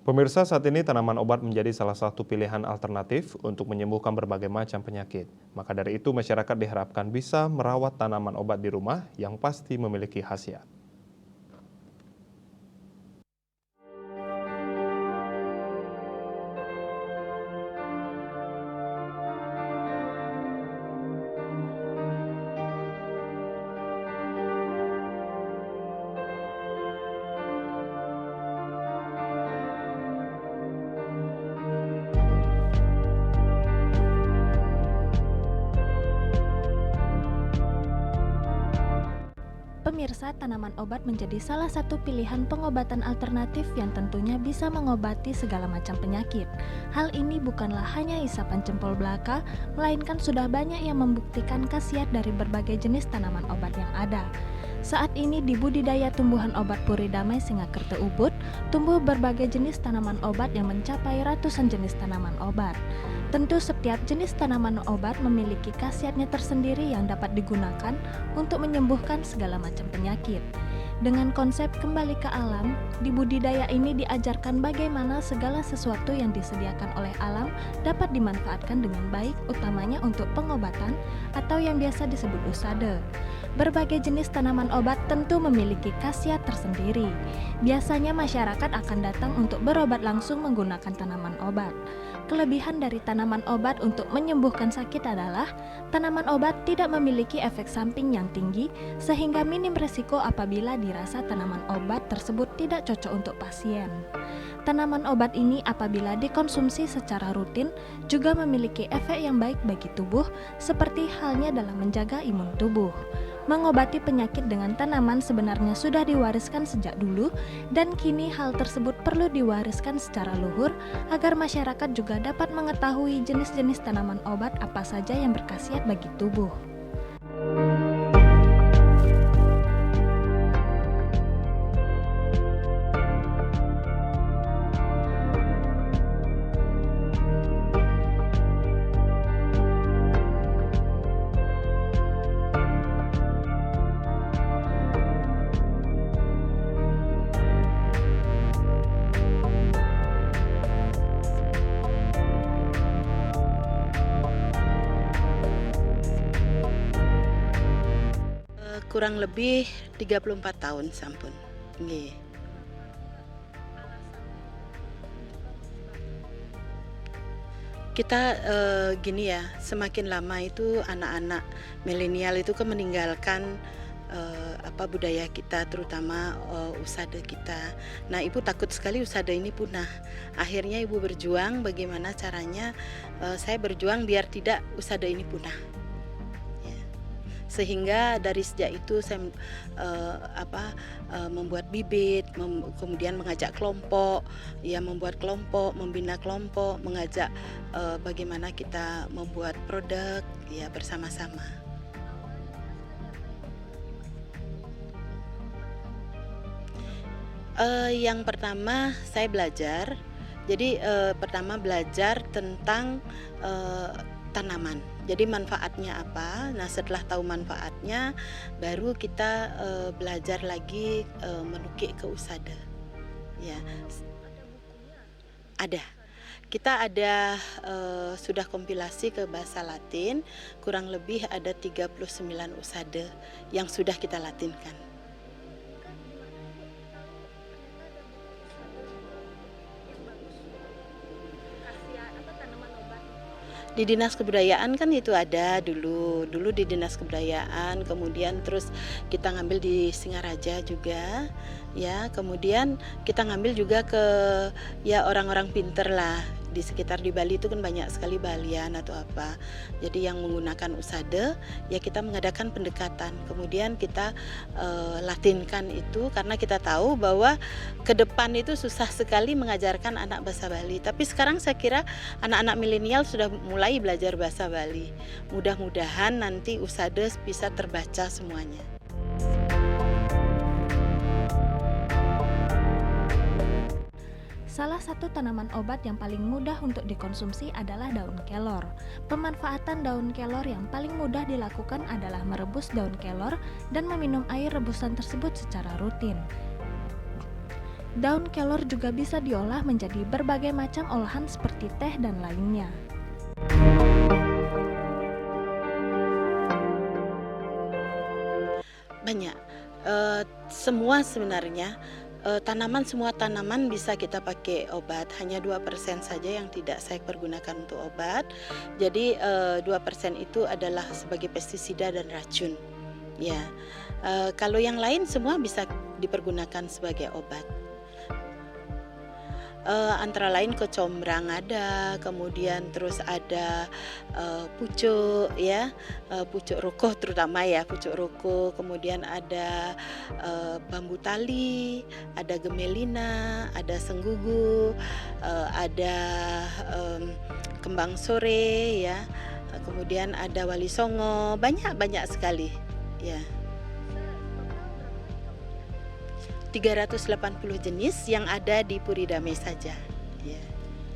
Pemirsa, saat ini tanaman obat menjadi salah satu pilihan alternatif untuk menyembuhkan berbagai macam penyakit. Maka dari itu, masyarakat diharapkan bisa merawat tanaman obat di rumah yang pasti memiliki khasiat. Pemirsa, tanaman obat menjadi salah satu pilihan pengobatan alternatif yang tentunya bisa mengobati segala macam penyakit. Hal ini bukanlah hanya isapan jempol belaka, melainkan sudah banyak yang membuktikan khasiat dari berbagai jenis tanaman obat yang ada. Saat ini di budidaya tumbuhan obat Puri Damai Singakerta Ubud, tumbuh berbagai jenis tanaman obat yang mencapai ratusan jenis tanaman obat. Tentu setiap jenis tanaman obat memiliki khasiatnya tersendiri yang dapat digunakan untuk menyembuhkan segala macam penyakit. Dengan konsep kembali ke alam, di budidaya ini diajarkan bagaimana segala sesuatu yang disediakan oleh alam dapat dimanfaatkan dengan baik, utamanya untuk pengobatan atau yang biasa disebut usade. Berbagai jenis tanaman obat tentu memiliki khasiat tersendiri. Biasanya masyarakat akan datang untuk berobat langsung menggunakan tanaman obat. Kelebihan dari tanaman obat untuk menyembuhkan sakit adalah tanaman obat tidak memiliki efek samping yang tinggi sehingga minim resiko apabila dirasa tanaman obat tersebut tidak cocok untuk pasien. Tanaman obat ini apabila dikonsumsi secara rutin juga memiliki efek yang baik bagi tubuh seperti halnya dalam menjaga imun tubuh. Mengobati penyakit dengan tanaman sebenarnya sudah diwariskan sejak dulu dan kini hal tersebut perlu diwariskan secara luhur agar masyarakat juga dapat mengetahui jenis-jenis tanaman obat apa saja yang berkhasiat bagi tubuh. Kurang lebih 34 tahun sampun. Nggih. Kita gini ya, semakin lama itu anak-anak milenial itu kan meninggalkan budaya kita terutama usada kita. Nah, Ibu takut sekali usada ini punah. Akhirnya Ibu berjuang bagaimana caranya saya berjuang biar tidak usada ini punah. Sehingga dari sejak itu saya membuat bibit, kemudian mengajak kelompok, ya membuat kelompok, membina kelompok, mengajak bagaimana kita membuat produk ya bersama-sama. Yang pertama saya belajar, jadi pertama belajar tentang tanaman. Jadi manfaatnya apa? Nah, setelah tahu manfaatnya, baru kita belajar lagi menukik ke usada. Ya, ada. Kita ada sudah kompilasi ke bahasa Latin, kurang lebih ada 39 usada yang sudah kita latinkan. Di Dinas Kebudayaan kan itu ada dulu di Dinas Kebudayaan, kemudian terus kita ngambil di Singaraja juga, ya, kemudian kita ngambil juga ke ya orang-orang pinter lah. Di sekitar di Bali itu kan banyak sekali balian atau apa. Jadi yang menggunakan usada, ya kita mengadakan pendekatan. Kemudian kita latinkan itu karena kita tahu bahwa ke depan itu susah sekali mengajarkan anak bahasa Bali. Tapi sekarang saya kira anak-anak milenial sudah mulai belajar bahasa Bali. Mudah-mudahan nanti usada bisa terbaca semuanya. Salah satu tanaman obat yang paling mudah untuk dikonsumsi adalah daun kelor. Pemanfaatan daun kelor yang paling mudah dilakukan adalah merebus daun kelor dan meminum air rebusan tersebut secara rutin. Daun kelor juga bisa diolah menjadi berbagai macam olahan seperti teh dan lainnya. Banyak, semua sebenarnya, semua tanaman bisa kita pakai obat, hanya 2% saja yang tidak saya pergunakan untuk obat. Jadi, 2% itu adalah sebagai pestisida dan racun, ya. Kalau yang lain semua bisa dipergunakan sebagai obat. Antara lain kecombrang ada, kemudian terus ada, pucuk ya, pucuk roko terutama ya, pucuk roko, kemudian ada, bambu tali, ada gemelina, ada senggugu, ada, kembang sore ya, kemudian ada wali songo, banyak sekali, ya. 380 jenis yang ada di Puri Damai saja, ya.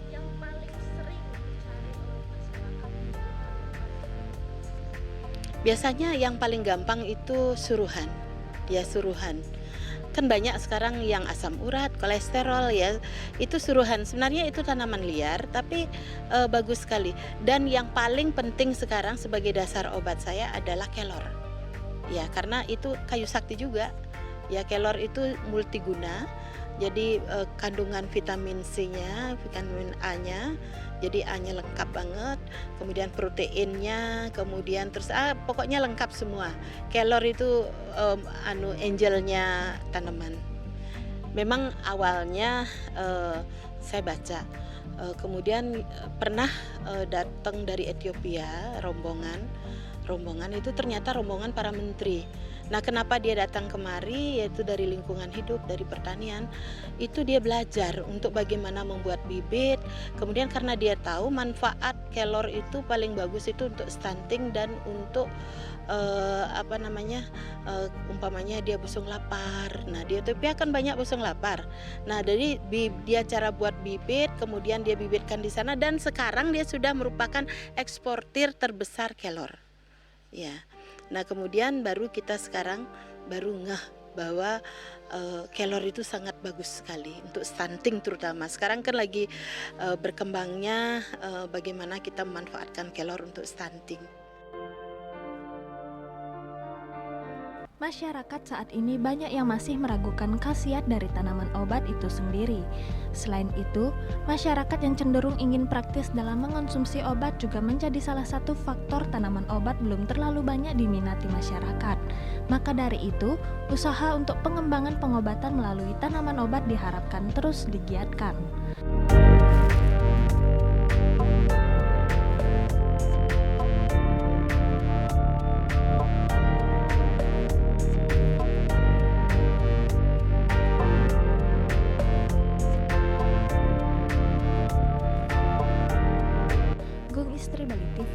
Yang paling sering dicari oleh masyarakat? Biasanya yang paling gampang itu suruhan, ya suruhan. Kan banyak sekarang yang asam urat, kolesterol ya, itu suruhan. Sebenarnya itu tanaman liar, tapi bagus sekali. Dan yang paling penting sekarang sebagai dasar obat saya adalah kelor. Ya, karena itu kayu sakti juga. Ya, kelor itu multiguna. Jadi kandungan vitamin C-nya, vitamin A-nya, jadi A-nya lengkap banget. Kemudian proteinnya, kemudian terus pokoknya lengkap semua. Kelor itu angelnya tanaman. Memang awalnya saya baca, kemudian pernah datang dari Ethiopia rombongan itu ternyata rombongan para menteri. Nah, kenapa dia datang kemari, yaitu dari lingkungan hidup, dari pertanian, itu dia belajar untuk bagaimana membuat bibit. Kemudian karena dia tahu manfaat kelor itu paling bagus itu untuk stunting dan untuk umpamanya dia busung lapar. Nah, di Ethiopia kan banyak busung lapar. Nah, dari dia cara buat bibit, kemudian dia bibitkan di sana dan sekarang dia sudah merupakan eksportir terbesar kelor. Ya. Nah, kemudian baru kita sekarang baru ngeh bahwa kelor itu sangat bagus sekali untuk stunting terutama. Sekarang kan lagi berkembangnya bagaimana kita memanfaatkan kelor untuk stunting. Masyarakat saat ini banyak yang masih meragukan khasiat dari tanaman obat itu sendiri. Selain itu, masyarakat yang cenderung ingin praktis dalam mengonsumsi obat juga menjadi salah satu faktor tanaman obat belum terlalu banyak diminati masyarakat. Maka dari itu, usaha untuk pengembangan pengobatan melalui tanaman obat diharapkan terus digiatkan. Gung Istri Bali TV.